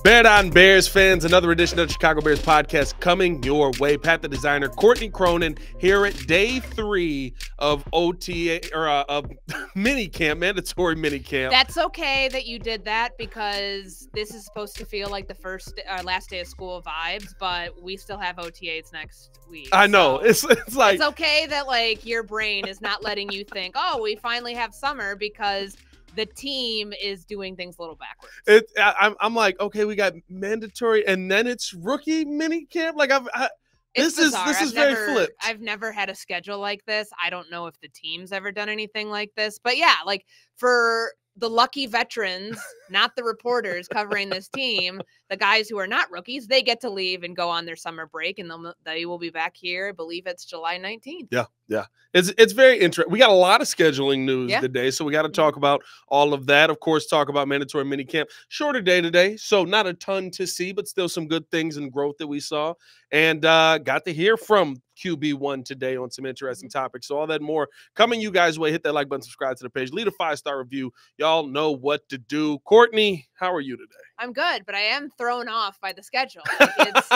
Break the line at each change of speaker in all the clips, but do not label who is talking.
Bear on Bears fans, another edition of the Chicago Bears podcast coming your way. Pat the Designer, Courtney Cronin here at day 3 of OTA or of minicamp, mandatory minicamp.
That's okay that you did that because this is supposed to feel like the last day of school vibes, but we still have OTAs next week.
I know. So it's like
it's okay that like your brain is not letting you think, oh, we finally have summer because the team is doing things a little backwards.
I'm like, okay, we got mandatory, and then it's rookie mini camp. Like this is very flipped.
I've never had a schedule like this. I don't know if the team's ever done anything like this, but yeah, like for the lucky veterans, not the reporters covering this team, the guys who are not rookies, they get to leave and go on their summer break, and they will be back here. I believe it's July 19th.
Yeah. It's very interesting. We got a lot of scheduling news today, so we got to talk about all of that. Of course, talk about mandatory minicamp. Shorter day today, so not a ton to see, but still some good things and growth that we saw. And got to hear from QB1 today on some interesting topics. So all that and more coming you guys' way. Hit that like button, subscribe to the page, leave a 5-star review. Y'all know what to do. Courtney, how are you today?
I'm good, but I am thrown off by the schedule. Like it's,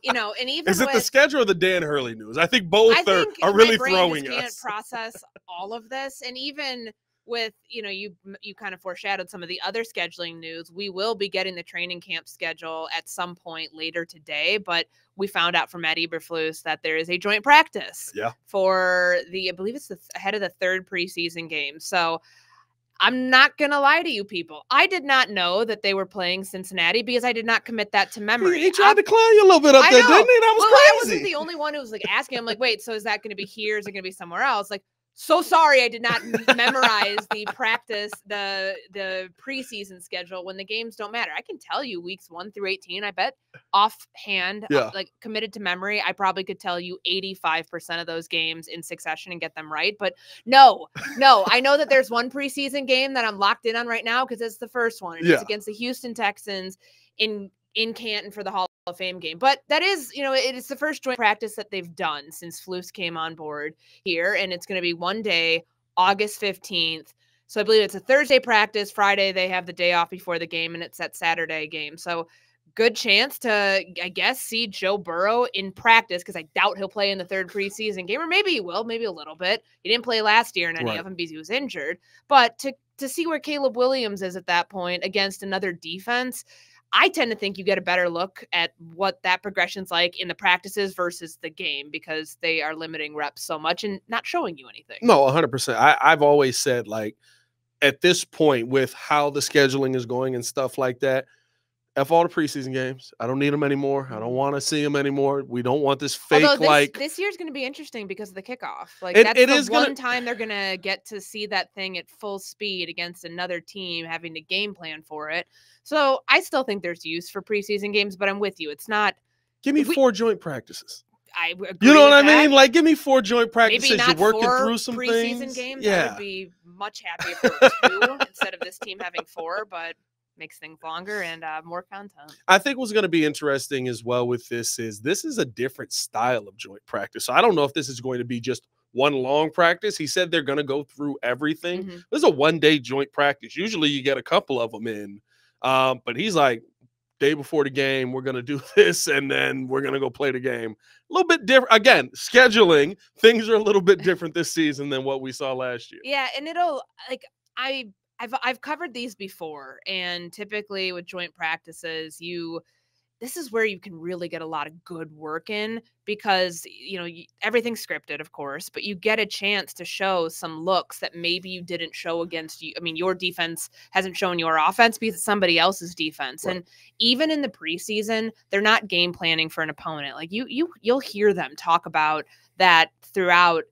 and even
is it the schedule or the Dan Hurley news? I think both are really throwing us.
Can't process all of this, and even with you kind of foreshadowed some of the other scheduling news. We will be getting the training camp schedule at some point later today, but we found out from Matt Eberflus that there is a joint practice for I believe it's ahead of the 3rd preseason game. So I'm not going to lie to you people. I did not know that they were playing Cincinnati because I did not commit that to memory.
He tried to clown you a little bit up there, didn't he? That was crazy.
I wasn't the only one who was like asking. I'm like, wait, so is that going to be here? Is it going to be somewhere else? Like, so sorry I did not memorize the practice, the preseason schedule when the games don't matter. I can tell you weeks 1 through 18, I bet offhand, like committed to memory, I probably could tell you 85% of those games in succession and get them right. But no, I know that there's one preseason game that I'm locked in on right now because it's the first one. It's against the Houston Texans in Canton for the Hall of Fame game. But that is, it is the first joint practice that they've done since Flus came on board here. And it's going to be one day, August 15th. So I believe it's a Thursday practice. Friday, they have the day off before the game, and it's that Saturday game. So good chance to, I guess, see Joe Burrow in practice because I doubt he'll play in the 3rd preseason game, or maybe he will, maybe a little bit. He didn't play last year in any of them because he was injured. But to see where Caleb Williams is at that point against another defense, I tend to think you get a better look at what that progression's like in the practices versus the game because they are limiting reps so much and not showing you anything.
No, 100%. I've always said, like, at this point with how the scheduling is going and stuff like that, F all the preseason games. I don't need them anymore. I don't want to see them anymore. We don't want this fake.
Although this year's going to be interesting because of the kickoff. Like that's the one time they're going to get to see that thing at full speed against another team having to game plan for it. So I still think there's use for preseason games, but I'm with you. It's not.
Give me 4 joint practices.
I agree.
You know what I mean? Like, give me 4 joint practices.
Maybe not
You're working
4
through some
preseason
things.
games.
Yeah.
I would be much happier for 2 instead of this team having 4, but makes things longer and more content.
I think what's going to be interesting as well with this is a different style of joint practice. So I don't know if this is going to be just one long practice. He said they're going to go through everything. This is a 1-day joint practice. Usually you get a couple of them in. But he's like, day before the game, we're going to do this, and then we're going to go play the game. A little bit different. Again, scheduling, things are a little bit different this season than what we saw last year.
Yeah, and I've covered these before, and typically with joint practices, this is where you can really get a lot of good work in because, everything's scripted, of course, but you get a chance to show some looks that maybe you didn't show against you. I mean, your defense hasn't shown your offense because it's somebody else's defense. Right. And even in the preseason, they're not game planning for an opponent. Like you'll hear them talk about that throughout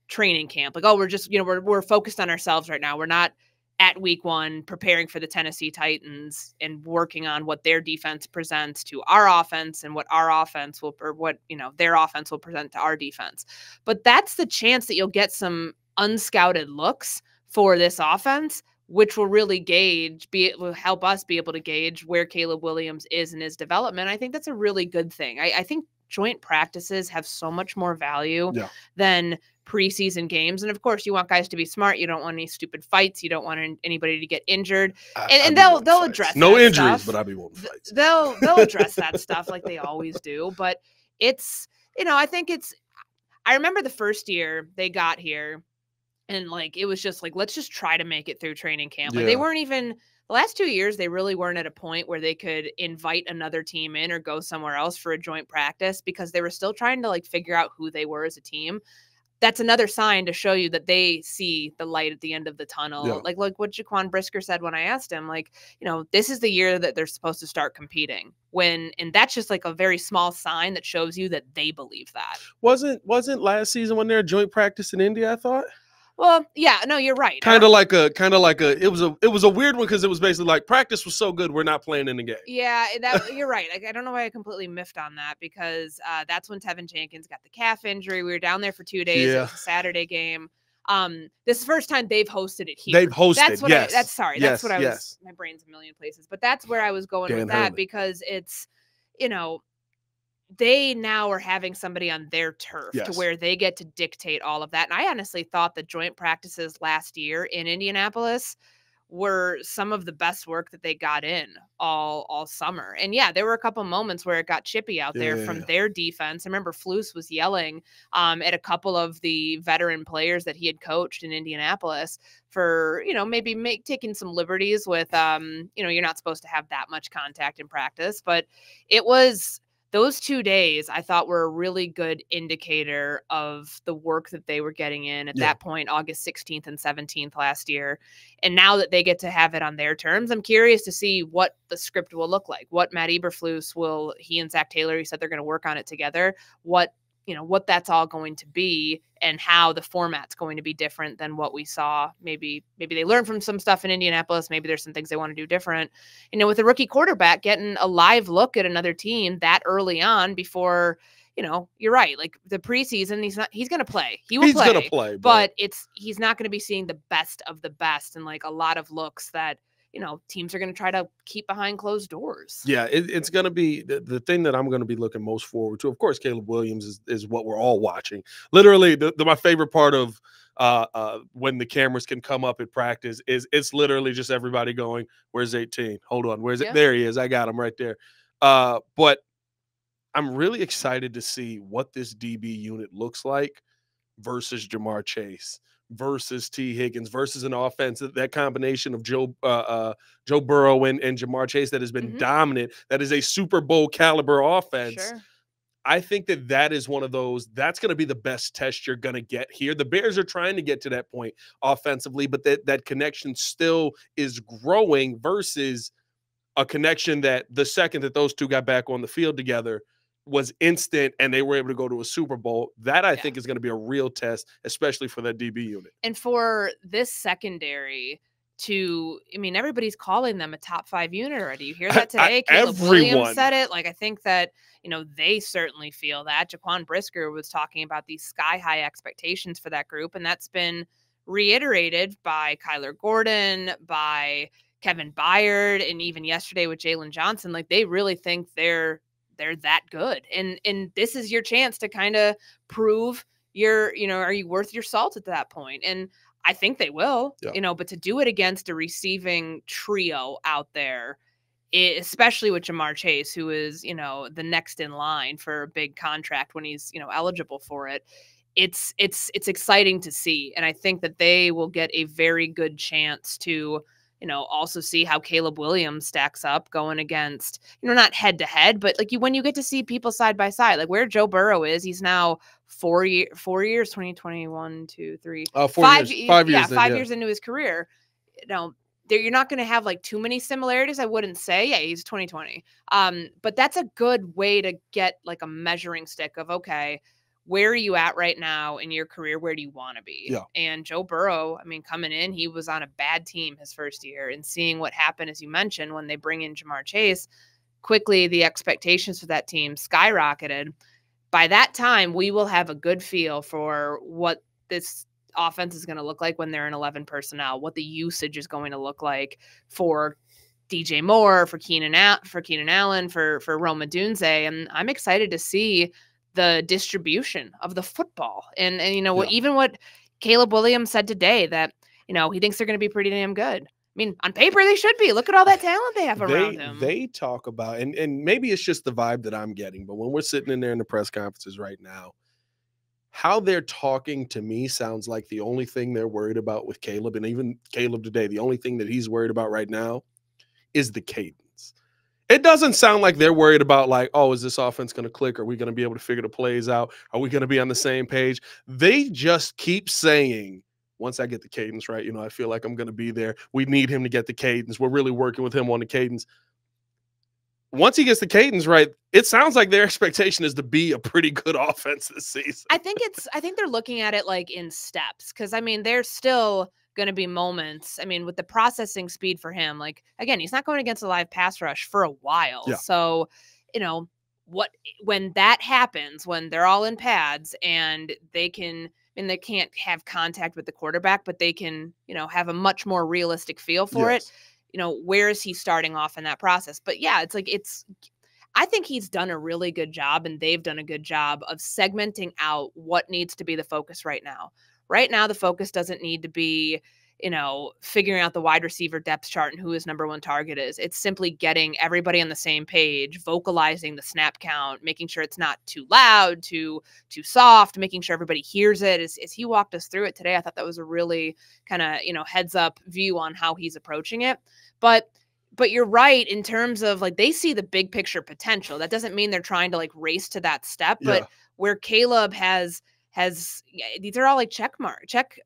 training camp. Like, oh, we're just, we're focused on ourselves right now. We're not at week 1 preparing for the Tennessee Titans and working on what their defense presents to our offense and what our offense will, or what, their offense will present to our defense. But that's the chance that you'll get some unscouted looks for this offense, which will really will help us be able to gauge where Caleb Williams is in his development. I think that's a really good thing. I think joint practices have so much more value than preseason games. And of course, you want guys to be smart. You don't want any stupid fights. You don't want anybody to get injured. And they'll address
no
that
injuries,
stuff.
but I'll be wanting fights.
They'll address that stuff like they always do. But it's, I think I remember the first year they got here, and like it was just like, let's just try to make it through training camp. Like they weren't even. The last 2 years, they really weren't at a point where they could invite another team in or go somewhere else for a joint practice because they were still trying to like figure out who they were as a team. That's another sign to show you that they see the light at the end of the tunnel. Yeah. Like what Jaquan Brisker said when I asked him, like, this is the year that they're supposed to start competing. And that's just like a very small sign that shows you that they believe that.
Wasn't last season when they were joint practice in India, I thought?
Well, yeah, no, you're right.
Kind of like it was a weird one because it was basically like practice was so good we're not playing in the game.
Yeah, you're right. I don't know why I completely miffed on that because that's when Tevin Jenkins got the calf injury. We were down there for 2 days. Yeah. It was a Saturday game. This is the first time they've hosted it here.
They've hosted.
That's what
yes.
That's what I was. My brain's a million places, but that's where I was going with that because it's, they now are having somebody on their turf to where they get to dictate all of that. And I honestly thought the joint practices last year in Indianapolis were some of the best work that they got in all summer. And yeah, there were a couple moments where it got chippy out there from their defense. I remember Flus was yelling at a couple of the veteran players that he had coached in Indianapolis for, maybe taking some liberties with, you're not supposed to have that much contact in practice, but it was. Those 2 days I thought were a really good indicator of the work that they were getting in at that point, August 16th and 17th last year. And now that they get to have it on their terms, I'm curious to see what the script will look like, what Matt Eberflus he and Zach Taylor, he said they're going to work on it together, what that's all going to be and how the format's going to be different than what we saw. Maybe they learned from some stuff in Indianapolis. Maybe there's some things they want to do different. With a rookie quarterback getting a live look at another team that early on before, you're right. Like the preseason, he's going to play. He's going to play, but he's not going to be seeing the best of the best and like a lot of looks that, teams are going to try to keep behind closed doors.
Yeah, it's going to be the thing that I'm going to be looking most forward to. Of course, Caleb Williams is what we're all watching. Literally, my favorite part of when the cameras can come up at practice is it's literally just everybody going, "Where's 18? Hold on, where's it? There he is. I got him right there." But I'm really excited to see what this DB unit looks like versus Jamar Chase, versus T. Higgins, versus an offense, that combination of Joe Burrow and Jamar Chase that has been dominant, that is a Super Bowl caliber offense.
Sure.
I think that is one of those, that's going to be the best test you're going to get here. The Bears are trying to get to that point offensively, but that connection still is growing versus a connection that the second that those two got back on the field together was instant and they were able to go to a Super Bowl. That I think is going to be a real test, especially for that DB unit.
And for this secondary everybody's calling them a top 5 unit already. You hear that today? Caleb Williams said it. Like, I think that, they certainly feel that. Jaquan Brisker was talking about these sky-high expectations for that group, and that's been reiterated by Kyler Gordon, by Kevin Byard, and even yesterday with Jalen Johnson. Like, they really think they're that good. And this is your chance to kind of prove are you worth your salt at that point? And I think they will, but to do it against a receiving trio out there, especially with Jamar Chase, who is, the next in line for a big contract when he's, eligible for it. It's exciting to see. And I think that they will get a very good chance to, also see how Caleb Williams stacks up going against, not head to head, but like when you get to see people side by side, like where Joe Burrow is, he's now 4 years, 2021, 2, 3, 5 years into his career. You're not going to have like too many similarities. I wouldn't say, he's 2020. But that's a good way to get like a measuring stick of, okay, where are you at right now in your career? Where do you want to be?
Yeah.
And Joe Burrow, coming in, he was on a bad team his first year, and seeing what happened, as you mentioned, when they bring in Jamar Chase, quickly the expectations for that team skyrocketed. By that time, we will have a good feel for what this offense is going to look like when they're in 11 personnel, what the usage is going to look like for DJ Moore, for Keenan Allen, for Rome Odunze. And I'm excited to see the distribution of the football. And you know, even what Caleb Williams said today, that, you know, he thinks they're going to be pretty damn good. I mean, on paper, they should be. Look at all that talent they have around him.
They talk about, and maybe it's just the vibe that I'm getting, but when we're sitting in there in the press conferences right now, how they're talking to me sounds like the only thing they're worried about with Caleb, and even Caleb today, the only thing that he's worried about right now is the cadence. It doesn't sound like they're worried about like, oh, is this offense going to click? Are we going to be able to figure the plays out? Are we going to be on the same page? They just keep saying, once I get the cadence right, you know, I feel like I'm going to be there. We need him to get the cadence. We're really working with him on the cadence. Once he gets the cadence right, it sounds like their expectation is to be a pretty good offense this season.
I think they're looking at it like in steps, because I mean, there's still going to be moments. I mean, with the processing speed for him, like, again, he's not going against a live pass rush for a while.
Yeah.
So, you know, when that happens, when they're all in pads and they can't have contact with the quarterback, but they can, you know, have a much more realistic feel for it. You know, where is he starting off in that process? But yeah, it's like, I think he's done a really good job, and they've done a good job of segmenting out what needs to be the focus right now. Right now, the focus doesn't need to be, you know, figuring out the wide receiver depth chart and who his number one target is. It's simply getting everybody on the same page, vocalizing the snap count, making sure it's not too loud, too soft, making sure everybody hears it. As he walked us through it today, I thought that was a really kind of, you know, heads up view on how he's approaching it. But you're right in terms of like, they see the big picture potential. That doesn't mean they're trying to like race to that step, but where Caleb has these are all like check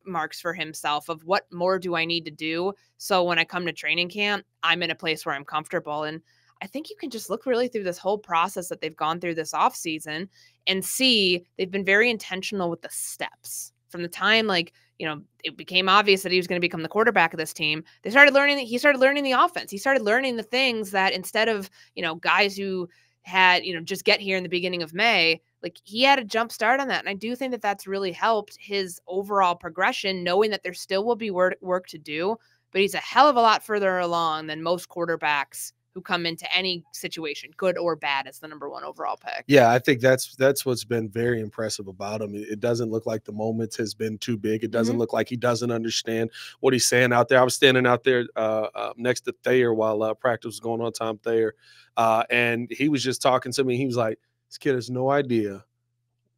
marks for himself of what more do I need to do. So when I come to training camp, I'm in a place where I'm comfortable. And I think you can just look really through this whole process that they've gone through this off season and see they've been very intentional with the steps from the time, like, you know, it became obvious that he was going to become the quarterback of this team. He started learning the offense. He started learning the things that, instead of, you know, guys who had, you know, just get here in the beginning of May, like, he had a jump start on that. And I do think that that's really helped his overall progression, knowing that there still will be work to do, but he's a hell of a lot further along than most quarterbacks who come into any situation, good or bad, as the number one overall pick.
Yeah, I think that's what's been very impressive about him. It doesn't look like the moment has been too big. It doesn't look like he doesn't understand what he's saying out there. I was standing out there next to Thayer while practice was going on, Tom Thayer, and he was just talking to me. He was like, this kid has no idea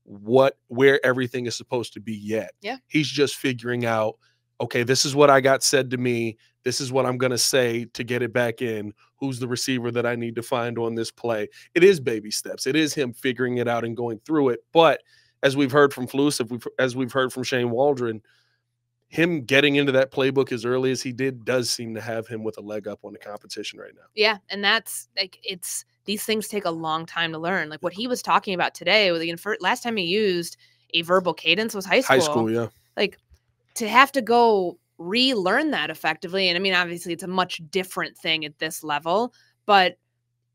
where everything is supposed to be yet.
Yeah.
He's just figuring out, okay, this is what I got said to me. This is what I'm going to say to get it back in. Who's the receiver that I need to find on this play? It is baby steps. It is him figuring it out and going through it. But as we've heard from Flus, as we've heard from Shane Waldron, him getting into that playbook as early as he did does seem to have him with a leg up on the competition right now.
Yeah, and that's like, these things take a long time to learn. Like what he was talking about today, last time he used a verbal cadence was high school.
High school, yeah.
Like, to have to go relearn that effectively. And I mean, obviously it's a much different thing at this level, but,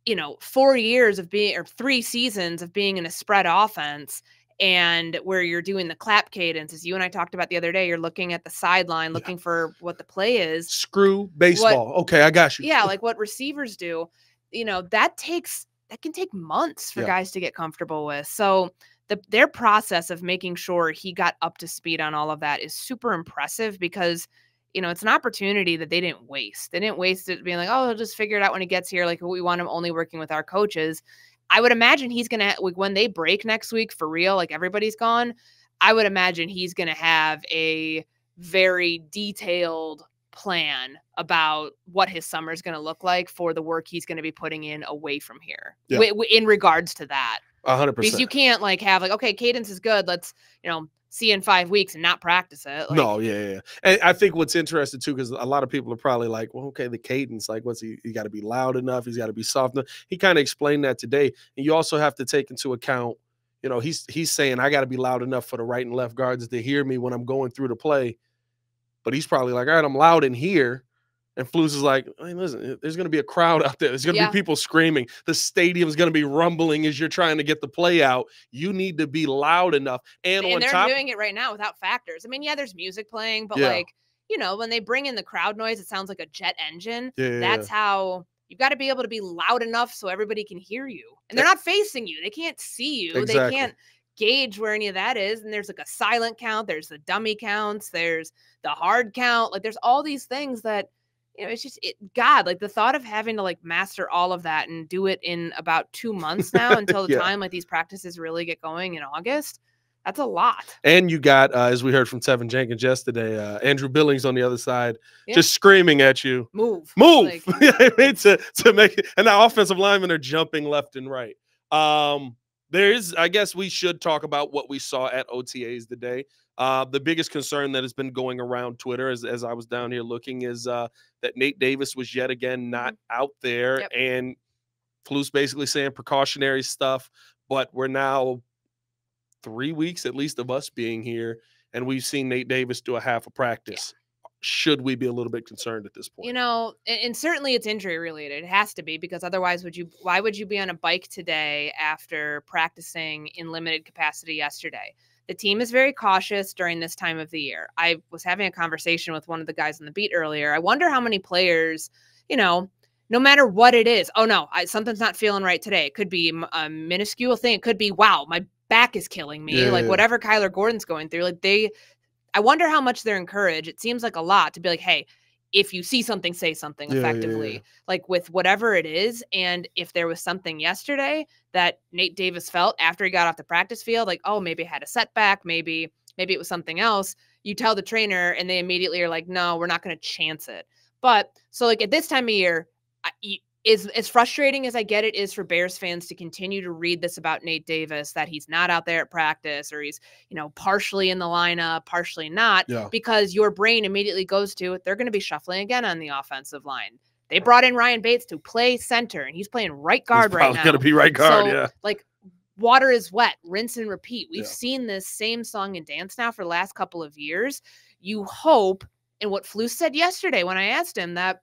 you know, 4 years of being, or 3 seasons of being in a spread offense, and where you're doing the clap cadence, as you and I talked about the other day, you're looking at the sideline, looking for what the play is.
Screw baseball. Okay, I got you.
Yeah, like what receivers do, you know, that can take months for guys to get comfortable with. So their process of making sure he got up to speed on all of that is super impressive, because, you know, it's an opportunity that they didn't waste. They didn't waste it being like, oh, he'll just figure it out when he gets here. Like, we want him only working with our coaches. I would imagine he's going to, like, when they break next week for real, like everybody's gone, I would imagine he's going to have a very detailed plan about what his summer is going to look like for the work he's going to be putting in away from here in regards to that.
100%.
Because you can't like have like, okay, cadence is good, let's, you know, see you in 5 weeks and not practice it. Like,
no, yeah. And I think what's interesting too, because a lot of people are probably like, well, okay, the cadence, like, what's he got to be loud enough? He's got to be soft enough. He kind of explained that today. And you also have to take into account, you know, he's saying I got to be loud enough for the right and left guards to hear me when I'm going through the play. But he's probably like, all right, I'm loud in here. And Flus is like, hey, listen, there's going to be a crowd out there. There's going to be people screaming. The stadium's going to be rumbling as you're trying to get the play out. You need to be loud enough. And on
they're
top,
doing it right now without factors. I mean, yeah, there's music playing, but like, you know, when they bring in the crowd noise, it sounds like a jet engine. That's how you got to be able to be loud enough so everybody can hear you. And they're not facing you. They can't see you.
Exactly.
They can't gauge where any of that is. And there's like a silent count. There's the dummy counts. There's the hard count. Like there's all these things that, it's just God, like the thought of having to like master all of that and do it in about 2 months now until the time like these practices really get going in August. That's a lot.
And you got, as we heard from Tevin Jenkins yesterday, Andrew Billings on the other side, just screaming at you, move. Like, to make it. And the offensive linemen are jumping left and right. I guess we should talk about what we saw at OTAs today. The biggest concern that has been going around Twitter as I was down here looking is that Nate Davis was yet again not out there. And Flus basically saying precautionary stuff, but we're now 3 weeks at least of us being here, and we've seen Nate Davis do a half a practice. Should we be a little bit concerned at this point?
And certainly it's injury related. It has to be, because otherwise why would you be on a bike today after practicing in limited capacity yesterday? The team is very cautious during this time of the year. I was having a conversation with one of the guys on the beat earlier. I wonder how many players, no matter what it is, oh no, something's not feeling right today. It could be a minuscule thing. It could be, wow, my back is killing me. Whatever Kyler Gordon's going through, I wonder how much they're encouraged. It seems like a lot to be like, hey, if you see something, say something effectively, like with whatever it is. And if there was something yesterday that Nate Davis felt after he got off the practice field, like, oh, maybe I had a setback, maybe it was something else, you tell the trainer and they immediately are like, no, we're not going to chance it. But so like at this time of year, as frustrating as I get it is for Bears fans to continue to read this about Nate Davis, that he's not out there at practice, or he's, partially in the lineup, partially not, because your brain immediately goes to, they're going to be shuffling again on the offensive line. They brought in Ryan Bates to play center, and he's playing right guard right now.
He's going to be right guard,
like, water is wet, rinse and repeat. We've seen this same song and dance now for the last couple of years. You hope, and what Flus said yesterday when I asked him that,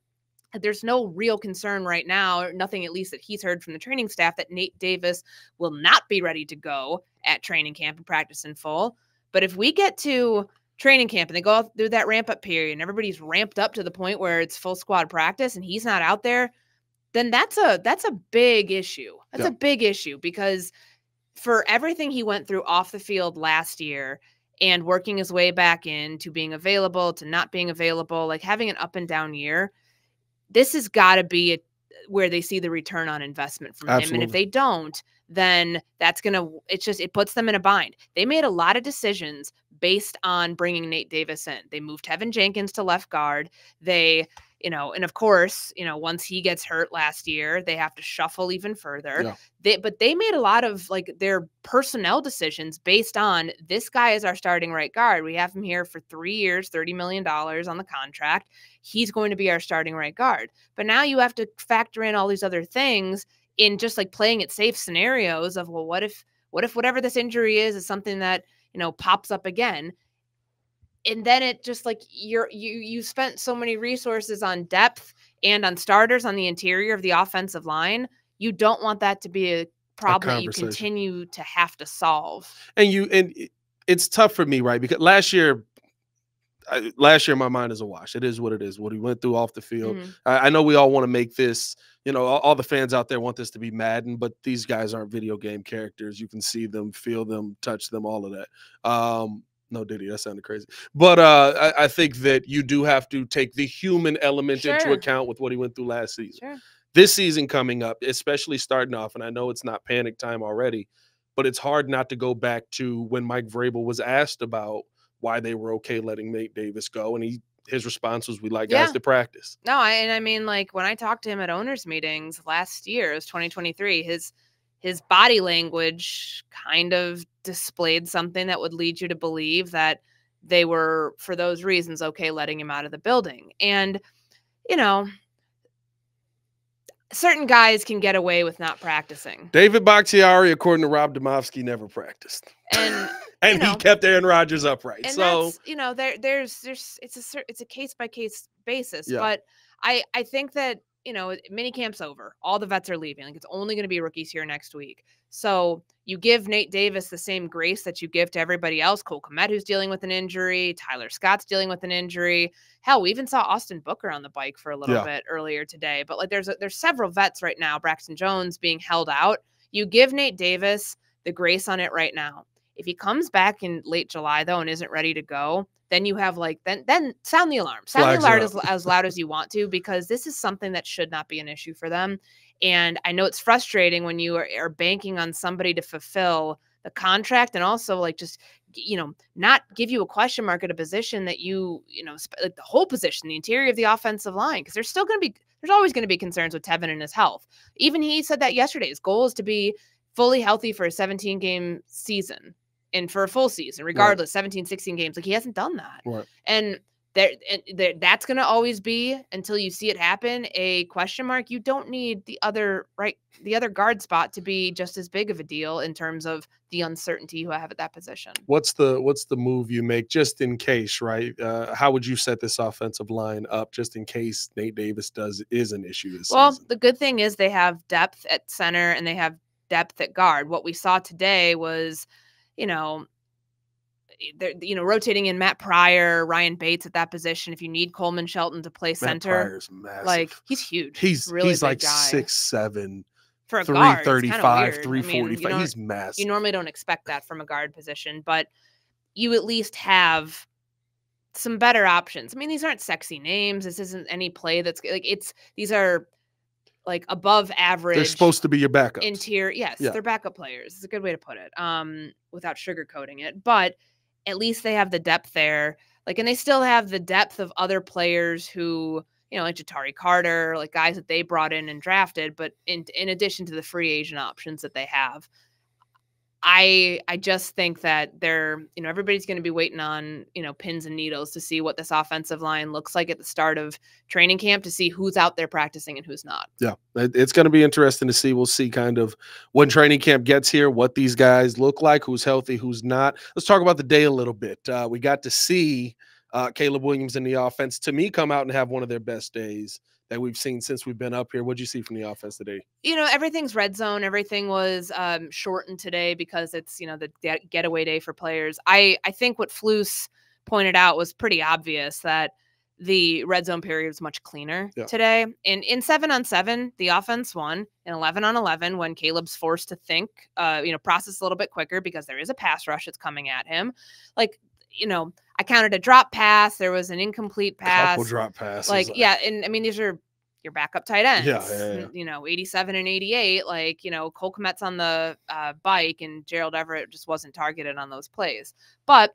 there's no real concern right now, or nothing at least that he's heard from the training staff, that Nate Davis will not be ready to go at training camp and practice in full. But if we get to training camp and they go through that ramp up period and everybody's ramped up to the point where it's full squad practice and he's not out there, then that's a big issue. That's a big issue, because for everything he went through off the field last year and working his way back in to being available to not being available, like having an up and down year, this has got to be where they see the return on investment from him. And if they don't, then it puts them in a bind. They made a lot of decisions based on bringing Nate Davis in. They moved Tevin Jenkins to left guard. They, and of course, once he gets hurt last year, they have to shuffle even further. But they made a lot of their personnel decisions based on, this guy is our starting right guard. We have him here for 3 years, $30 million on the contract. He's going to be our starting right guard. But now you have to factor in all these other things in just playing it safe scenarios of, well, what if whatever this injury is something that, pops up again. And then it just you spent so many resources on depth and on starters on the interior of the offensive line. You don't want that to be a problem that you continue to have to solve.
And it's tough for me, right? Because last year my mind is awash. It is what it is. What he went through off the field. I know we all want to make this, all the fans out there want this to be Madden, but these guys aren't video game characters. You can see them, feel them, touch them, all of that. No, Diddy, that sounded crazy. But I think that you do have to take the human element into account with what he went through last season. This season coming up, especially starting off, and I know it's not panic time already, but it's hard not to go back to when Mike Vrabel was asked about why they were okay letting Nate Davis go, and his response was, we like guys to practice.
No, I mean, when I talked to him at owners meetings last year, it was 2023, his body language kind of displayed something that would lead you to believe that they were, for those reasons, okay letting him out of the building. And, certain guys can get away with not practicing.
David Bakhtiari, according to Rob Domofsky, never practiced. And he kept Aaron Rodgers upright.
And
so
it's a case by case basis. But I think that minicamp's over. All the vets are leaving. It's only going to be rookies here next week. So you give Nate Davis the same grace that you give to everybody else. Cole Kmet, who's dealing with an injury. Tyler Scott's dealing with an injury. Hell, we even saw Austin Booker on the bike for a little bit earlier today. But there's several vets right now. Braxton Jones being held out. You give Nate Davis the grace on it right now. If he comes back in late July, though, and isn't ready to go, then you have like, then sound the alarm. Sound the alarm as loud as you want to, because this is something that should not be an issue for them. And I know it's frustrating when you are banking on somebody to fulfill the contract, and also like just, not give you a question mark at a position that like the whole position, the interior of the offensive line, because there's always going to be concerns with Tevin and his health. Even he said that yesterday. His goal is to be fully healthy for a 17-game season and for a full season, regardless, 17, 16 games. Like, he hasn't done that.
Right.
And that's going to always be, until you see it happen, a question mark. You don't need the other guard spot to be just as big of a deal in terms of the uncertainty you have at that position.
What's the move you make just in case, right? How would you set this offensive line up just in case Nate Davis is an issue this season?
The good thing is they have depth at center and they have depth at guard. What we saw today was, rotating in Matt Pryor, Ryan Bates at that position. If you need Coleman Shelton to play center,
Matt Pryor's massive.
Like, he's huge.
He's
really
like
guy.
6'7",
for a guard,
335, 345.
I mean,
he's massive.
You normally don't expect that from a guard position, but you at least have some better options. I mean, these aren't sexy names. This isn't any play that's like, these are like above average.
They're supposed to be your backups.
Interior, yes, they're backup players. It's a good way to put it, without sugarcoating it. But at least they have the depth there. Like, and they still have the depth of other players who, like Jatari Carter, like guys that they brought in and drafted, but in addition to the free agent options that they have. I just think that everybody's going to be waiting on, pins and needles to see what this offensive line looks like at the start of training camp, to see who's out there practicing and who's not. Yeah,
it's going to be interesting to see. We'll see kind of when training camp gets here, what these guys look like, who's healthy, who's not. Let's talk about the day a little bit. We got to see Caleb Williams in the offense, to me, come out and have one of their best days that we've seen since we've been up here. What'd you see from the offense today?
Everything's red zone. Everything was shortened today because it's, the getaway day for players. I think what Flus pointed out was pretty obvious, that the red zone period was much cleaner today. And in 7-on-7, the offense won. In 11-on-11, when Caleb's forced to think, process a little bit quicker because there is a pass rush that's coming at him. Like, I counted a drop pass. There was an incomplete pass.
Couple drop passes.
And I mean, these are your backup tight ends.
Yeah.
87 and 88. Like, Cole Kmet's on the bike, and Gerald Everett just wasn't targeted on those plays. But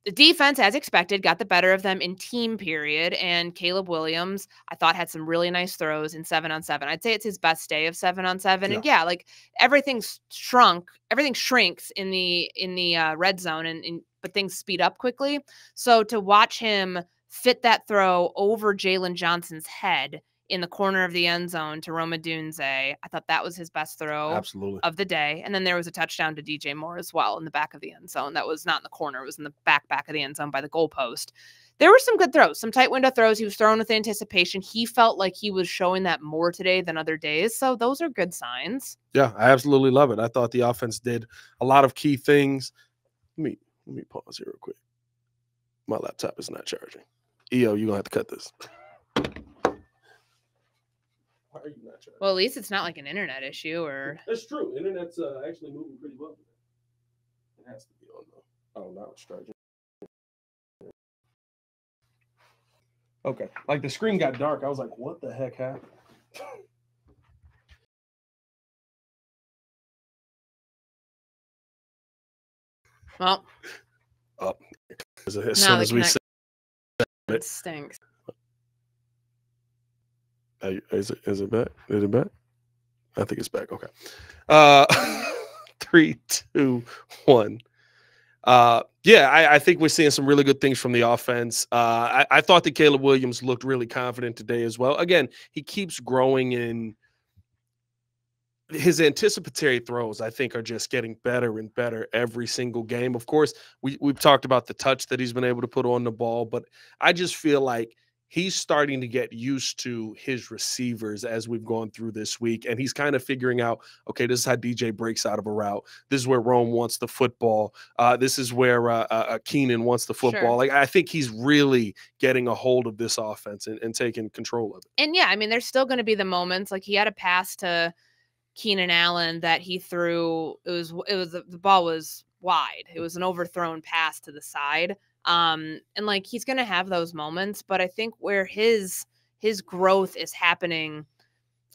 the defense, as expected, got the better of them in team period. And Caleb Williams, I thought, had some really nice throws in 7-on-7. I'd say it's his best day of 7-on-7.
Yeah.
And everything shrinks in the red zone, but things speed up quickly. So to watch him fit that throw over Jalen Johnson's head in the corner of the end zone to Roma Dunze, I thought that was his best throw of the day. And then there was a touchdown to DJ Moore as well in the back of the end zone. That was not in the corner. It was in the back of the end zone by the goalpost. There were some good throws, some tight window throws. He was throwing with anticipation. He felt like he was showing that more today than other days. So those are good signs.
Yeah, I absolutely love it. I thought the offense did a lot of key things. Let me pause here real quick. My laptop is not charging. EO, you're going to have to cut this. Why are you not charging?
Well, at least it's not like an internet issue or.
That's true. Internet's actually moving pretty well. It has to be on though. Oh, now it's charging. Okay. Like the screen got dark. I was like, what the heck happened?
Well.
Oh, as soon as we said
it stinks.
Is it back? Is it back? I think it's back. Okay. 3, 2, 1. I think we're seeing some really good things from the offense. I thought that Caleb Williams looked really confident today as well. Again, he keeps growing in his anticipatory throws. I think are just getting better and better every single game. Of course, we've talked about the touch that he's been able to put on the ball, but I just feel like he's starting to get used to his receivers as we've gone through this week. And he's kind of figuring out, okay, this is how DJ breaks out of a route. This is where Rome wants the football. This is where Keenan wants the football.
Sure.
Like, I think he's really getting a hold of this offense and taking control of it.
And yeah, I mean, there's still going to be the moments, like he had a pass to Keenan Allen that he threw. The ball was wide. It was an overthrown pass to the side. And like he's going to have those moments, but I think where his growth is happening,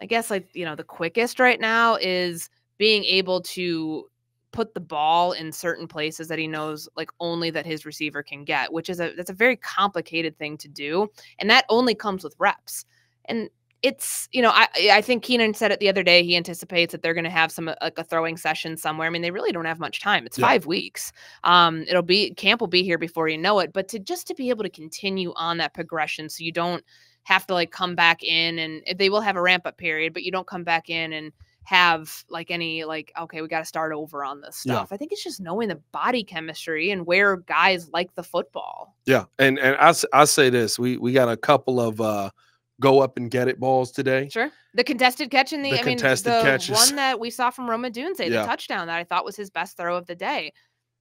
I guess, like, you know, the quickest right now is being able to put the ball in certain places that he knows like only that his receiver can get, which is that's a very complicated thing to do. And that only comes with reps. And it's, you know, I think Keenan said it the other day. He anticipates that they're going to have some like a throwing session somewhere. I mean, they really don't have much time. It's 5 weeks. Camp will be here before you know it. But to be able to continue on that progression, so you don't have to like come back in, and they will have a ramp up period, but you don't come back in and have like any like, okay, we got to start over on this stuff. I think it's just knowing the body chemistry and where guys like the football.
Yeah, and I say this, we got a couple of go up and get it balls today.
Sure. The contested catch in the
catches.
One that we saw from Roma Dunze, the touchdown that I thought was his best throw of the day.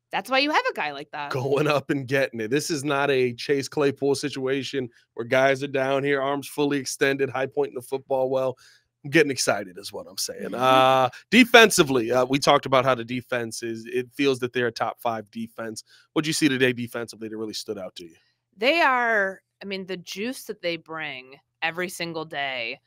That's why you have a guy like that.
Going up and getting it. This is not a Chase Claypool situation where guys are down here, arms fully extended, high pointing the football well. I'm getting excited is what I'm saying. Defensively, we talked about how the defense is. It feels that they're a top 5 defense. What'd you see today defensively that really stood out to you?
They are, I mean, the juice that they bring every single day.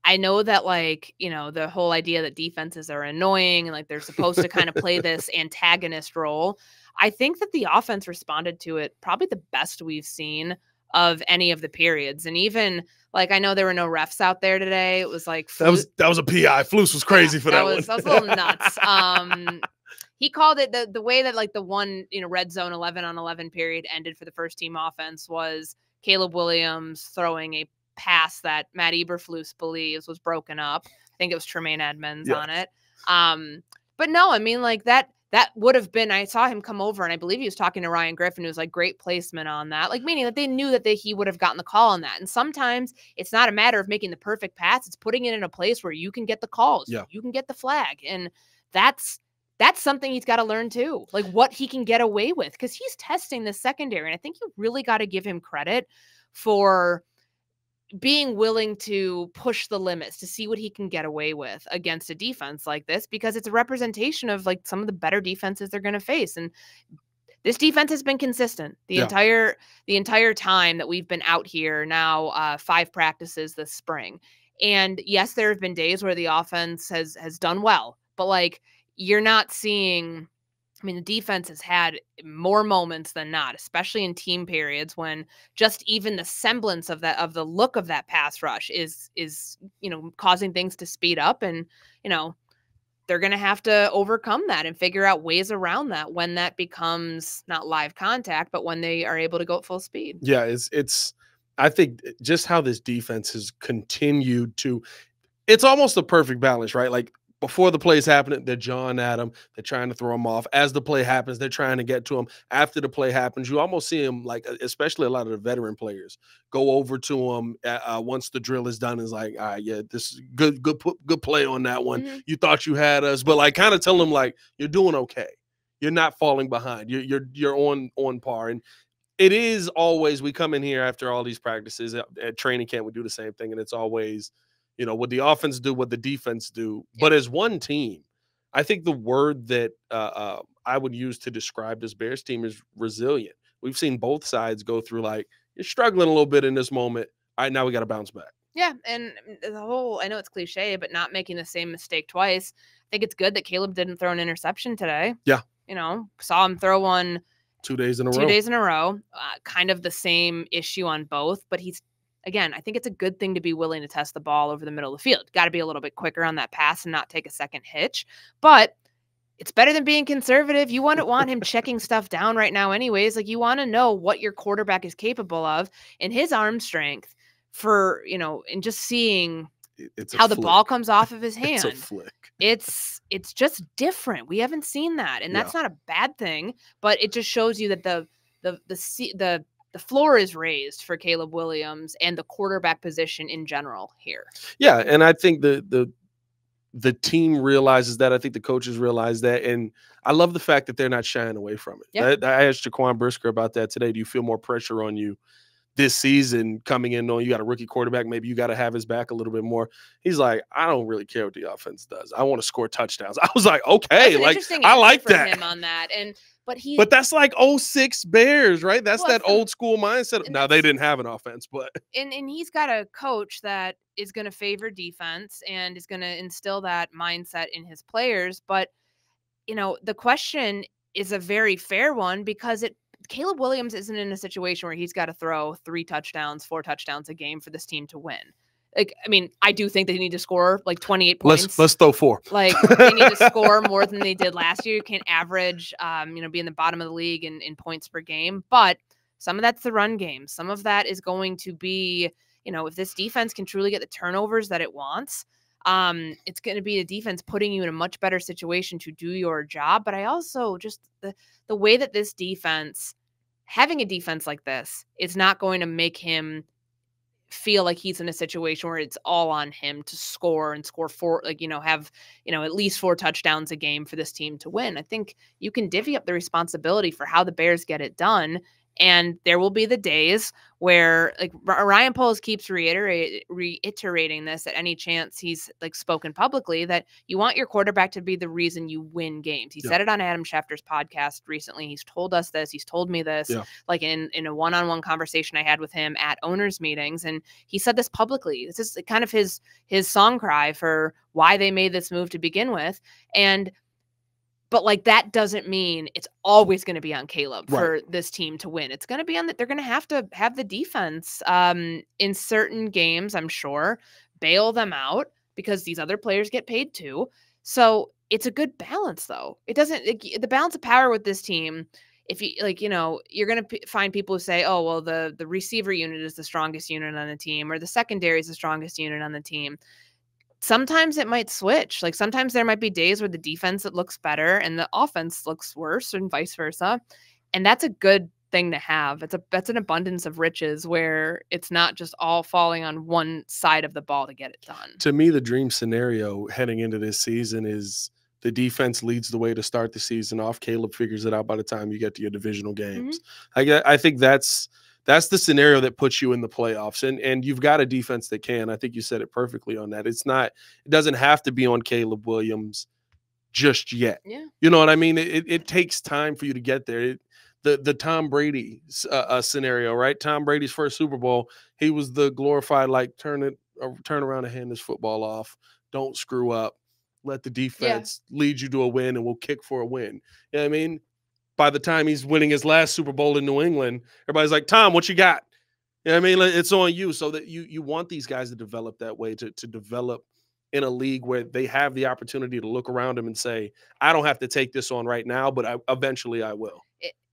I know that, like, you know, the whole idea that defenses are annoying and like they're supposed to kind of play this antagonist role. I think that the offense responded to it probably the best we've seen of any of the periods. And even like, I know there were no refs out there today. It was like
that was a PI. Flus was crazy for that one.
That was a little nuts. He called it the way that like the one, you know, red zone 11-on-11 period ended for the first team offense was Caleb Williams throwing a pass that Matt Eberflus believes was broken up. I think it was Tremaine Edmonds on it. But no, I mean, like that would have been, I saw him come over and I believe he was talking to Ryan Griffin, who was like great placement on that. Like meaning that they knew that he would have gotten the call on that. And sometimes it's not a matter of making the perfect pass. It's putting it in a place where you can get the calls. You can get the flag. And that's something he's got to learn too. Like what he can get away with, because he's testing the secondary. And I think you really got to give him credit for being willing to push the limits to see what he can get away with against a defense like this, because it's a representation of like some of the better defenses they're going to face. And this defense has been consistent the entire time that we've been out here now, 5 practices this spring. And yes, there have been days where the offense has done well, but like you're not seeing, I mean, the defense has had more moments than not, especially in team periods when just even the semblance of the look of that pass rush is, you know, causing things to speed up. And, you know, they're going to have to overcome that and figure out ways around that when that becomes not live contact, but when they are able to go at full speed. Yeah, it's I think just how this defense has continued to, it's almost a perfect balance, right? Like, before the play's happening, they're jawing at him. They're trying to throw him off. As the play happens, they're trying to get to him. After the play happens, you almost see him, like, especially a lot of the veteran players, go over to him once the drill is done. Is like, all right, yeah, this is good play on that one. You thought you had us, but like, kind of tell them like, you're doing okay. You're not falling behind. You're on par. And it is always, we come in here after all these practices at training camp, we do the same thing, and it's always, you know, what the offense do, what the defense do. But as one team, I think the word that I would use to describe this Bears team is resilient. We've seen both sides go through, like, you're struggling a little bit in this moment. All right, now we got to bounce back. Yeah, and the whole, I know it's cliche, but not making the same mistake twice. I think it's good that Caleb didn't throw an interception today. Yeah. You know, saw him throw one 2 days in a row. Kind of the same issue on both, but he's, again, I think it's a good thing to be willing to test the ball over the middle of the field. Got to be a little bit quicker on that pass and not take a second hitch. But it's better than being conservative. You want him checking stuff down right now anyways. Like, you want to know what your quarterback is capable of and his arm strength for, you know, and just seeing how the ball comes off of his hand. It's a flick. It's just different. We haven't seen that. And that's not a bad thing, but it just shows you that the the floor is raised for Caleb Williams and the quarterback position in general here.
Yeah, and I think the team realizes that. I think the coaches realize that, and I love the fact that they're not shying away from it.
Yep.
I asked Jaquan Brisker about that today. Do you feel more pressure on you this season coming in knowing you got a rookie quarterback? Maybe you got to have his back a little bit more. He's like, I don't really care what the offense does. I want to score touchdowns. I was like, okay, like I like that.
Him on that,
but that's like 06 Bears, right? That's that old school mindset. Now they didn't have an offense, but
and he's got a coach that is going to favor defense and is going to instill that mindset in his players. But the question is a very fair one because Caleb Williams isn't in a situation where he's got to throw 3 touchdowns, 4 touchdowns a game for this team to win. Like, I mean, I do think they need to score like 28 points.
Let's throw 4.
Like, they need to score more than they did last year. You can't average, be in the bottom of the league in points per game. But some of that's the run game. Some of that is going to be, if this defense can truly get the turnovers that it wants, it's going to be a defense putting you in a much better situation to do your job. But I also just the way that this defense, having a defense like this, is not going to make him feel like he's in a situation where it's all on him to score and score 4, have, at least 4 touchdowns a game for this team to win. I think you can divvy up the responsibility for how the Bears get it done. And there will be the days where, like, Ryan Poles keeps reiterating this at any chance he's spoken publicly, that you want your quarterback to be the reason you win games. He said it on Adam Schefter's podcast recently. He's told us this. He's told me this, like in a one-on-one conversation I had with him at owners meetings. And he said this publicly. This is kind of his song cry for why they made this move to begin with. But that doesn't mean it's always going to be on Caleb for this team to win. It's going to be on they're going to have the defense in certain games, I'm sure, bail them out because these other players get paid too. So it's a good balance, though. It doesn't the balance of power with this team. If you you're going to find people who say, oh, well, the receiver unit is the strongest unit on the team, or the secondary is the strongest unit on the team. Sometimes it might switch. Like, sometimes there might be days where the defense looks better and the offense looks worse, and vice versa. And that's a good thing to have. That's an abundance of riches where it's not just all falling on one side of the ball to get it done.
To me, the dream scenario heading into this season is the defense leads the way to start the season off. Caleb figures it out by the time you get to your divisional games. I think that's the scenario that puts you in the playoffs, and you've got a defense that can. I think you said it perfectly on that. It doesn't have to be on Caleb Williams just yet.
Yeah.
You know what I mean? It takes time for you to get there. The Tom Brady scenario, right? Tom Brady's first Super Bowl, he was the glorified, like, turn around and hand this football off. Don't screw up. Let the defense lead you to a win, and we'll kick for a win. You know what I mean? By the time he's winning his last Super Bowl in New England, everybody's like, Tom, what you got? You know what I mean? It's on you. So that you want these guys to develop that way, to develop in a league where they have the opportunity to look around them and say, I don't have to take this on right now, but eventually I will.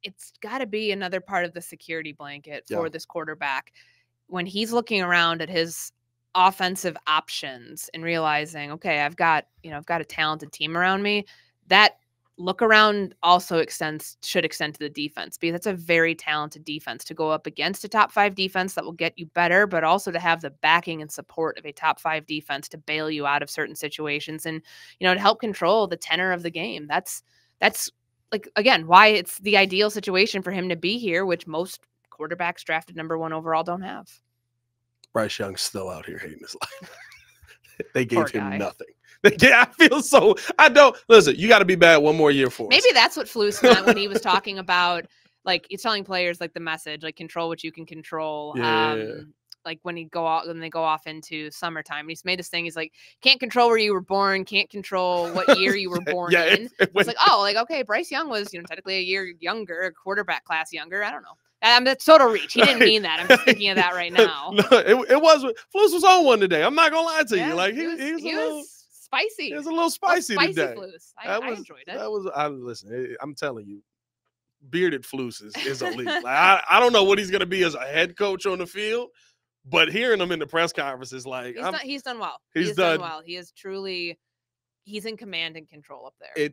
It's got to be another part of the security blanket for this quarterback. When he's looking around at his offensive options and realizing, okay, I've got a talented team around me, that look around also should extend to the defense, because that's a very talented defense to go up against a top 5 defense that will get you better, but also to have the backing and support of a top 5 defense to bail you out of certain situations and, to help control the tenor of the game. That's like, again, why it's the ideal situation for him to be here, which most quarterbacks drafted number 1 overall don't have.
Bryce Young's still out here hating his life. They gave him nothing. I feel so. I don't listen. You got to be bad one more year for us.
Maybe that's what Flus meant when he was talking about, like, he's telling players, like, the message, like, control what you can control. Like when they go off into summertime, he's made this thing. He's like, can't control where you were born, can't control what year you were born in. It's like, oh, like, okay, Bryce Young was, technically a year younger, a quarterback class younger. I don't know. That's total reach. He didn't mean that. I'm just thinking of that right now.
No, it was. Flus was on one today. I'm not gonna lie to you. Like, he
was spicy.
He was a little spicy today.
Flus. I enjoyed it.
Listen, I'm telling you, bearded Flus is elite. Like, I don't know what he's gonna be as a head coach on the field, but hearing him in the press conferences, like,
he's done well.
He's done well.
He is truly, he's in command and control up there.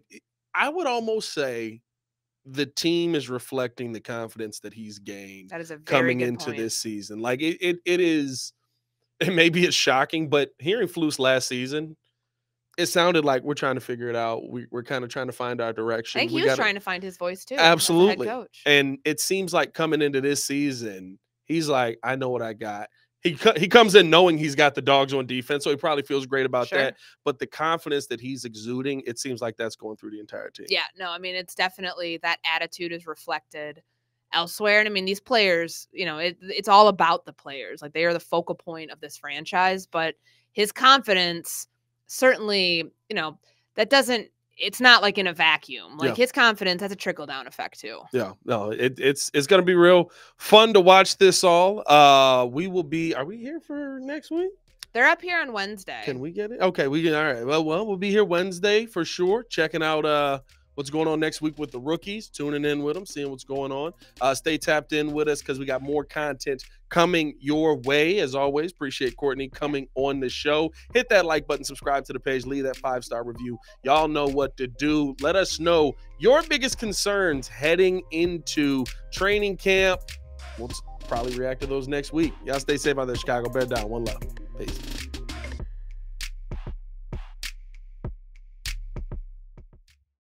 I would almost say the team is reflecting the confidence that he's gained
That is a very
coming
good
into
point.
this season. Like it is, and maybe it's shocking, but hearing Flus last season, it sounded like we're trying to figure it out. We're kind of trying to find our direction.
I think he was trying to find his voice too.
Absolutely.
As a head coach.
And it seems like coming into this season, he's like, I know what I got. He comes in knowing he's got the dogs on defense, so he probably feels great about that. But the confidence that he's exuding, it seems like that's going through the entire team.
Yeah, no, I mean, it's definitely that attitude is reflected elsewhere. And I mean, these players, you know, it's all about the players. Like they are the focal point of this franchise. But his confidence certainly, you know, that doesn't. It's not like in a vacuum. Like his confidence has a trickle down effect too.
Yeah, no, it's going to be real fun to watch this all. We will be. Are we here for next week?
They're up here on Wednesday.
Can we get it? Okay, we can. All right. Well, we'll be here Wednesday for sure. Checking out what's going on next week with the rookies, tuning in with them, seeing what's going on. Stay tapped in with us because we got more content coming your way. As always, appreciate Courtney coming on the show. Hit that like button, subscribe to the page, leave that 5-star review. Y'all know what to do. Let us know your biggest concerns heading into training camp. We'll probably react to those next week. Y'all stay safe out there, Chicago. Bear down. One love. Peace.